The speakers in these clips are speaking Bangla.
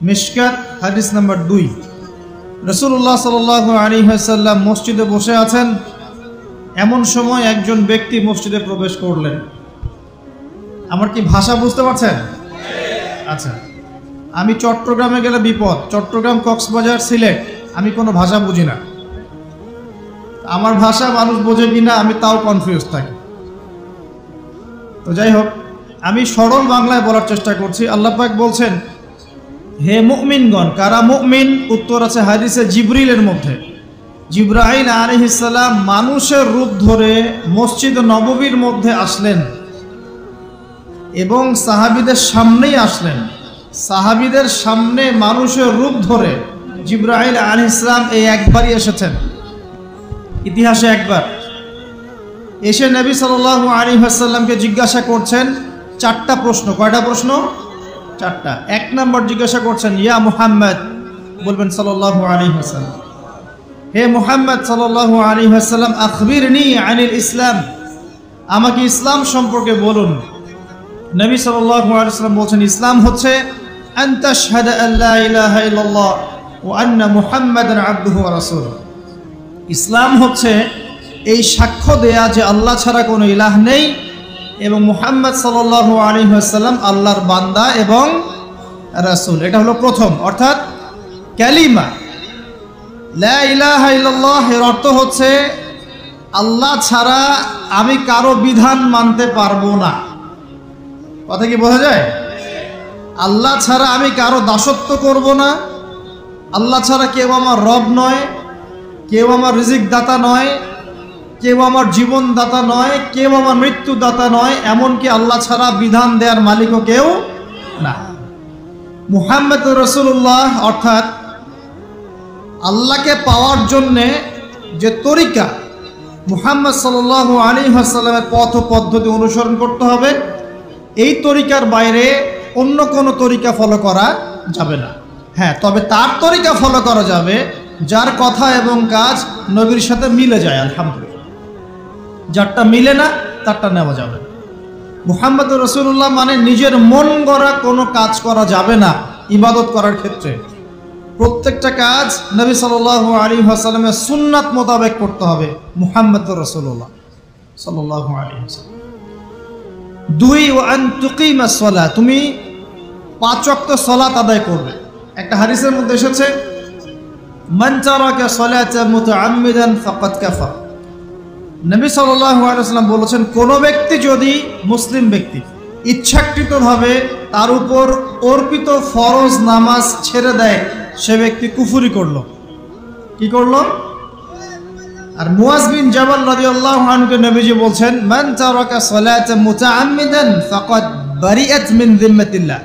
মিশকাত হাদিস নাম্বার 2। রাসূলুল্লাহ সাল্লাল্লাহু আলাইহি ওয়াসাল্লাম মসজিদে বসে আছেন। এমন সময় একজন ব্যক্তি মসজিদে প্রবেশ করলেন। আমার কি ভাষা বুঝতে পারছেন? আচ্ছা, আমি চট্টগ্রামে গেলে বিপদ। চট্টগ্রাম, কক্সবাজার, সিলেট, আমি কোনো ভাষা বুঝি না। আমার ভাষা মানুষ বোঝে কিনা আমি তাও কনফিউজ থাকি। তো যাই হোক, আমি সরল বাংলায় বলার চেষ্টা করছি। আল্লাহ পাক বলছেন, হে মুমিনগণ। কারা মুমিন? উত্তর আছে হাদিসে জিবরিলের মধ্যে। জিবরাইল আলাইহিস সালাম মানুষের রূপ ধরে মসজিদ নববীর মধ্যে আসলেন এবং সাহাবীদের সামনেই আসলেন। সাহাবীদের সামনে মানুষের রূপ ধরে জিবরাইল আলাইহিস সালাম এই একবারই এসেছেন, ইতিহাসে একবার। এসে নবী সাল্লাল্লাহু আলাইহি ওয়াসাল্লামকে জিজ্ঞাসা করছেন 4টা প্রশ্ন। কয়টা প্রশ্ন? 4টা। 1 নম্বর জিজ্ঞাসা করছেন, ইয়া মুহাম্মদ, বলবেন সাল্লাল্লাহু আলাইহি ওয়াসাল্লাম, হে মুহাম্মদ সাল্লাল্লাহু আলাইহি ওয়াসাল্লাম, আখবিরনি আনিল ইসলাম, আমাকে ইসলাম সম্পর্কে বলুন। নবী সাল্লাল্লাহু আলাইহি ওয়াসাল্লাম বলছেন, ইসলাম হচ্ছে আনতা শাহাদা আল্লা ইলাহা ইল্লাল্লাহ ওয়া আন্না মুহাম্মাদান আবদুহু ওয়া রাসূলুহু। ইসলাম হচ্ছে এই সাক্ষ্য দেয়া যে আল্লাহ ছাড়া কোনো ইলাহ নেই এবং মুহাম্মদ সাল্লাল্লাহু আলাইহি ওয়াসাল্লাম আল্লাহর বান্দা এবং রাসূল। এটা হলো প্রথম, অর্থাৎ কালিমা লা ইলাহা ইল্লাল্লাহ। এর অর্থ হচ্ছে আল্লাহ ছাড়া আমি কারো বিধান মানতে পারবো না। কথা কি বোঝা যায়? আল্লাহ ছাড়া আমি কারো দাসত্ব করব না। আল্লাহ ছাড়া কেউ আমার রব নয়, কেউ আমার রিজিক দাতা নয়, কেউ আমার জীবন দাতা নয়, কেউ আমার মৃত্যু দাতা নয়, এমনকি আল্লাহ ছাড়া বিধান দেওয়ার মালিকও কেউ না। মুহাম্মদ রাসূলুল্লাহ অর্থাৎ আল্লাহকে পাওয়ার জন্যে যে তরিকা, মুহাম্মদ সাল্লাল্লাহু আলাইহি ওয়াসাল্লামের পথ পদ্ধতি অনুসরণ করতে হবে। এই তরিকার বাইরে অন্য কোনো তরিকা ফলো করা যাবে না। হ্যাঁ, তবে তার তরিকা ফলো করা যাবে যার কথা এবং কাজ নবীর সাথে মিলে যায়, আলহামদুলিল্লাহ। যারটা মিলে না তারটা নেওয়া যাবে। মুহাম্মদ রাসূলুল্লাহ মানে নিজের মন গড়া কোনো কাজ করা যাবে না। ইবাদত করার ক্ষেত্রে প্রত্যেকটা কাজ নবী সাল্লাল্লাহু আলাইহি ওয়াসাল্লামের সুন্নাত মোতাবেক করতে হবে। মুহাম্মদ রাসূলুল্লাহ সাল্লাল্লাহু আলাইহি ওয়াসাল্লাম। 2 ওয়া আন তুকিমাস সালাহ, তুমি 5 ওয়াক্ত সালাত আদায় করবে। একটা হাদিসের মধ্যে এসেছে, মান তারাকা সালাতা মুতাআম্মিদান ফাকাদ কাফার। নবী সাল্লাল্লাহু আলাইহি ওয়াসাল্লাম বলেছেন, কোনো ব্যক্তি যদি, মুসলিম ব্যক্তি, ইচ্ছাকৃতভাবে তার উপর অর্পিত ফরজ নামাজ ছেড়ে দেয়, সে ব্যক্তি কুফরি করলো। কি করলো? আর মুয়াজ বিন জাবাল রাদিয়াল্লাহু আনহুকে নবীজি বলছেন, মান তারাকা সালাতা মুতাআম্মিদান ফাকাদ বারিআত মিন যিম্মাতিল্লাহ।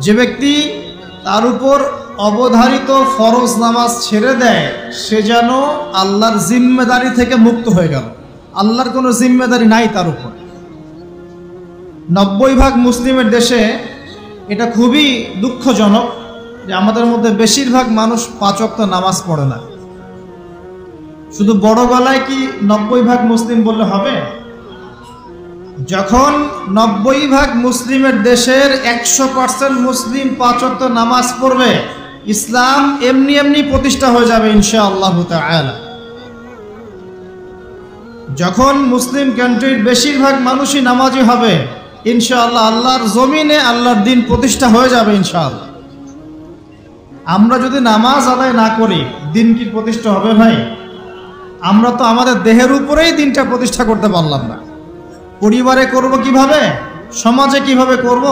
যে ব্যক্তি তার উপর অবধারিত ফরজ নামাজ ছেড়ে দেয়, সে যেন আল্লাহর জিম্মেদারি থেকে মুক্ত হয়ে গেল। আল্লাহর কোনো জিম্মেদারি নাই তার উপর। 90% মুসলিমের দেশে এটা খুবই দুঃখজনক যে আমাদের মধ্যে বেশিরভাগ মানুষ 5 ওয়াক্ত নামাজ পড়ে না। শুধু বড় গলায় কি 90% মুসলিম বললে হবে? যখন 90% মুসলিমের দেশের 100% মুসলিম 5 ওয়াক্ত নামাজ পড়বে, ইসলাম এমনি এমনি প্রতিষ্ঠা হয়ে যাবে ইনশাআল্লাহ তাআলা। যখন মুসলিম কান্ট্রির বেশিরভাগ মানুষই নামাজি হবে, ইনশাআল্লাহ আল্লাহর জমিনে আল্লাহর দ্বীন প্রতিষ্ঠা হয়ে যাবে ইনশাআল্লাহ। আমরা যদি নামাজ আদায় না করি, দ্বীন কি প্রতিষ্ঠা হবে ভাই? আমরা তো আমাদের দেহের উপরেই দ্বীনটা প্রতিষ্ঠা করতে পারলাম না। পরিবারে করব কিভাবে, সমাজে কিভাবে করব,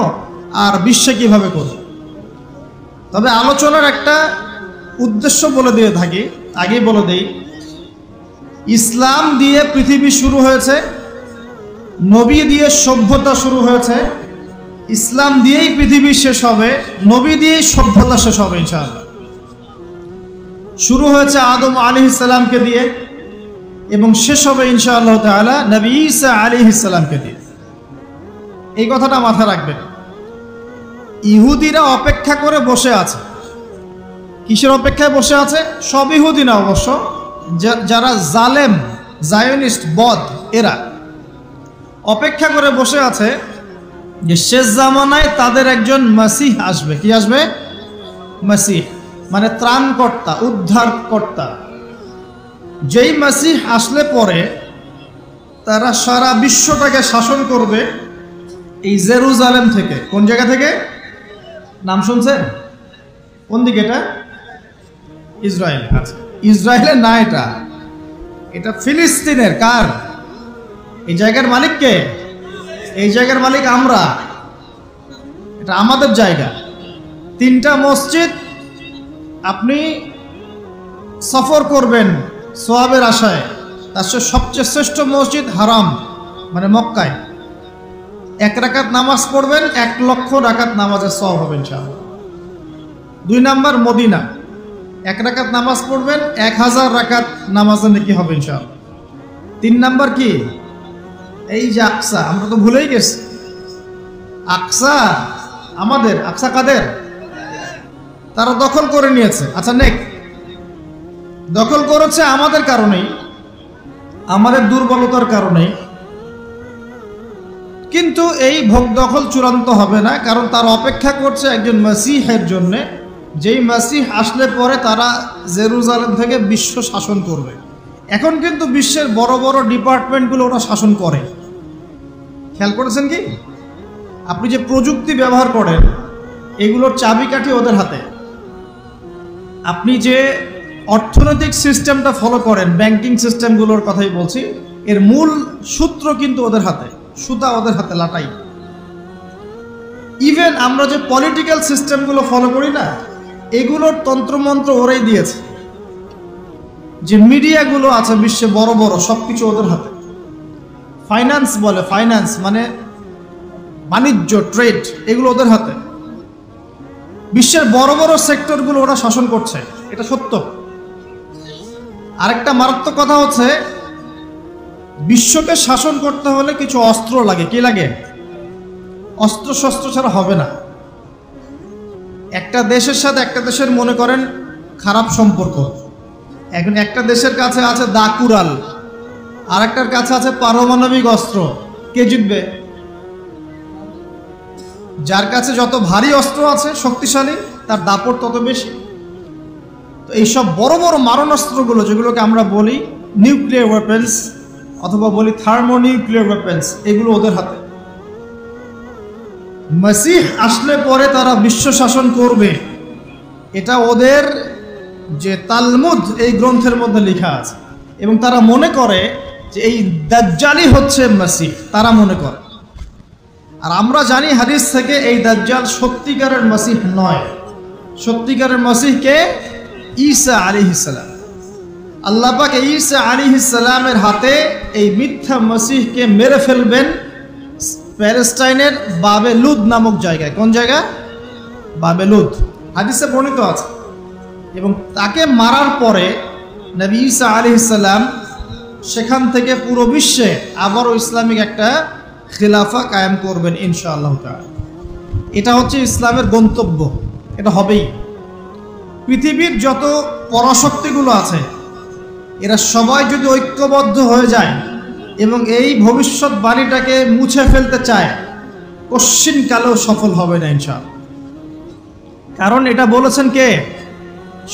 আর বিশ্বে কিভাবে করব? তবে আলোচনার একটা উদ্দেশ্য বলে দিয়ে থাকি, আগেই বলে দেই, ইসলাম দিয়ে পৃথিবী শুরু হয়েছে, নবী দিয়ে সভ্যতা শুরু হয়েছে, ইসলাম দিয়েই পৃথিবী শেষ হবে, নবী দিয়েই সভ্যতা শেষ হবে ইনশাআল্লাহ। শুরু হয়েছে আদম আলাইহিস সালামকে দিয়ে এবং শেষ হবে ইনশাআল্লাহ তাআলা নবী ঈসা আলাইহিস সালামকে দিয়ে। এই কথাটা মাথায় রাখবেন। ইহুদিরা অপেক্ষা করে বসে আছে। কিসের অপেক্ষায় বসে আছে? সব ইহুদি না অবশ্য, যারা জালেম, জায়নিস্ট, বদ, এরা অপেক্ষা করে বসে আছে যে শেষ জামানায় তাদের একজন মাসিহ আসবে। কি আসবে? মাসিহ মানে ত্রাণকর্তা, উদ্ধারকর্তা। যেই মাসিহ আসলে পরে তারা সারা বিশ্বটাকে শাসন করবে এই জেরুজালেম থেকে। কোন জায়গা থেকে? নাম শুনছেন? কোন দিকে এটা? ইসরায়েল। আচ্ছা, ইসরায়েলের না, এটা ফিলিস্তিনের। কার? এই জায়গার মালিক কে? এই জায়গার মালিক আমরা। এটা আমাদের জায়গা। 3টা মসজিদ আপনি সফর করবেন সোয়াবের আশায়। তার সবচেয়ে শ্রেষ্ঠ মসজিদ হারাম মানে মক্কায়। 1 রাকাত নামাজ পড়বেন, 1 লক্ষ রাকাত নামাজের সওয়াব হবে ইনশাআল্লাহ। 2 নাম্বার মদিনা, 1 রাকাত নামাজ পড়বেন, 1000 রাকাত নামাজের নেকি হবে ইনশাআল্লাহ। 3 নাম্বার কি? এই যে আকসা, আমরা তো ভুলেই গেছি। আকসা আমাদের, আকসা কাদের? তারা দখল করে নিয়েছে। আচ্ছা, দখল করেছে আমাদের কারণেই, আমাদের দুর্বলতার কারণেই। কিন্তু এই ভোগ দখল চূড়ান্ত হবে না, কারণ তারা অপেক্ষা করছে একজন মাসিহের জন্য, যেই মাসিহ আসলে পরে তারা জেরুজালেম থেকে বিশ্ব শাসন করবে। এখন কিন্তু বিশ্বের বড় বড় ডিপার্টমেন্টগুলো ওরা শাসন করে। খেয়াল করেছেন কি? আপনি যে প্রযুক্তি ব্যবহার করেন এগুলোর চাবিকাঠি ওদের হাতে। আপনি যে অর্থনৈতিক সিস্টেমটা ফলো করেন, ব্যাংকিং সিস্টেমগুলোর কথাই বলছি, এর মূল সূত্র কিন্তু ওদের হাতে, সুতা ওদের হাতে লাটাই। ইভেন আমরা যে পলিটিক্যাল সিস্টেমগুলো ফলো করি না, এগুলোর তন্ত্রমন্ত্র ওরাই দিয়েছে। যে মিডিয়াগুলো আছে বিশ্বে বড় বড়, সবকিছু ওদের হাতে। ফাইন্যান্স বলে, ফাইন্যান্স মানে বাণিজ্য, ট্রেড, এগুলো ওদের হাতে। বিশ্বের বড় বড় সেক্টরগুলো ওরা শাসন করছে, এটা সত্য। আরেকটা মারাত্মক কথা হচ্ছে, বিশ্বকে শাসন করতে হলে কিছু অস্ত্র লাগে। কি লাগে? অস্ত্র শস্ত্র ছাড়া হবে না। একটা দেশের সাথে একটা দেশের মনে করেন খারাপ সম্পর্ক, এখন একটা দেশের কাছে আছে দাকুরাল, আর একটার কাছে আছে পারমাণবিক অস্ত্র। কে জিতবে? যার কাছে যত ভারী অস্ত্র আছে, শক্তিশালী, তার দাপট তত বেশি। তো এইসব বড় বড় মারণাস্ত্রগুলো, যেগুলোকে আমরা বলি নিউক্লিয়ার ওয়েপেন্স অথবা বলি থার্মোনিউক্লিয়ার ওয়েপেন্স, এগুলো ওদের হাতে। মাসিহ আসলে পরে তারা বিশ্ব শাসন করবে, এটা ওদের যে তালমুদ এই গ্রন্থের মধ্যে লেখা আছে। এবং তারা মনে করে যে এই দাজ্জালই হচ্ছে মাসিহ, তারা মনে করে। আর আমরা জানি হাদিস থেকে এই দাজ্জাল সত্যিকারের মাসিহ নয়। সত্যিকারের মাসিহ কে? ঈসা আলাইহিস সালাম। আল্লাহ পাক ঈসা আলাইহিস সালামের হাতে এই মিথ্যা মাসিহকে মেরে ফেলবেন প্যালেস্টাইনের বাবেলুদ নামক জায়গায়। কোন জায়গা? বাবেলুদ, হাদিসে বর্ণিত আছে। এবং তাকে মারার পরে নবী ঈসা আলাইহিস সালাম সেখান থেকে পুরো বিশ্বে আবারও ইসলামিক একটা খিলাফা কায়েম করবেন ইনশাআল্লাহ তাআলা। এটা হচ্ছে ইসলামের গন্তব্য, এটা হবেই। পৃথিবীর যত পরাশক্তিগুলো আছে এরা সবাই যদি ঐক্যবদ্ধ হয়ে যায় এবং এই ভবিষ্যৎবাণীটাকে মুছে ফেলতে চায়, কশ্চিনকালেও সফল হবে না ইনশাআল্লাহ। কারণ এটা বলেছেন কে?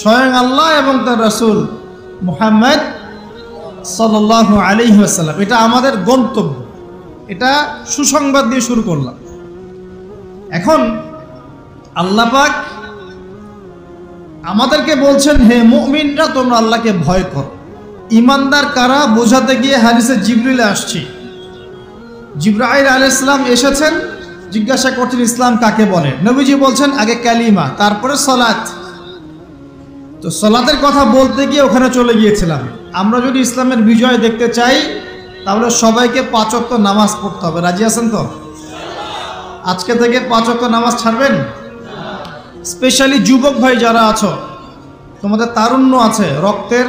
স্বয়ং আল্লাহ এবং তার রাসূল মুহাম্মদ সাল্লাল্লাহু আলাইহি ওয়াসাল্লাম। এটা আমাদের গন্তব্য, এটা সুসংবাদ দিয়ে শুরু করলাম। এখন আল্লাহ পাক আমাদেরকে বলছেন, হে মুমিনরা তোমরা আল্লাহকে ভয় করো। ইমানদার কারা বোঝাতে গিয়ে হাদিসে জিবরিল আসছে। জিবরাইল আলাইহিস সালাম এসেছেন, জিজ্ঞাসা করছেন ইসলাম কাকে বলে। নবীজি বলছেন আগে কালিমা, তারপরে সালাত। তো সালাতের কথা বলতে গিয়ে ওখানে চলে গিয়েছিলাম। আমরা যদি ইসলামের বিজয় দেখতে চাই তাহলে সবাইকে 5 ওয়াক্ত নামাজ পড়তে হবে। রাজি আছেন তো? আজকে থেকে 5 ওয়াক্ত নামাজ ছাড়বেন? স্পেশালি যুবক ভাই যারা আছো, তোমাদের তারুণ্য আছে, রক্তের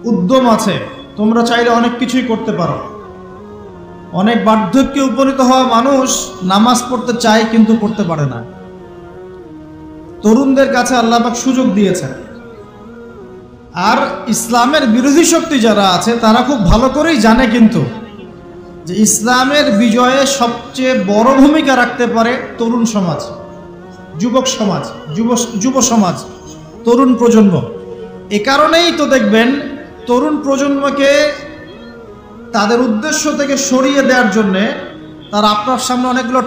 উদ্যম আছে, তোমরা চাইলে অনেক কিছুই করতে পারো। অনেক বার্ধক্যে উপনীত হওয়া মানুষ নামাজ পড়তে চায় কিন্তু পড়তে পারে না। তরুণদের কাছে আল্লাহ পাক সুযোগ দিয়েছেন। আর ইসলামের বিরোধী শক্তি যারা আছে তারা খুব ভালো করেই জানে কিন্তু যে ইসলামের বিজয়ে সবচেয়ে বড় ভূমিকা রাখতে পারে তরুণ সমাজ, যুবক সমাজ, যুব সমাজ, তরুণ প্রজন্ম। এ কারণেই তো দেখবেন তরুণ প্রজন্মকে তাদের উদ্দেশ্য থেকে সরিয়ে দেওয়ার জন্যে তারা আপনার সামনে অনেকগুলো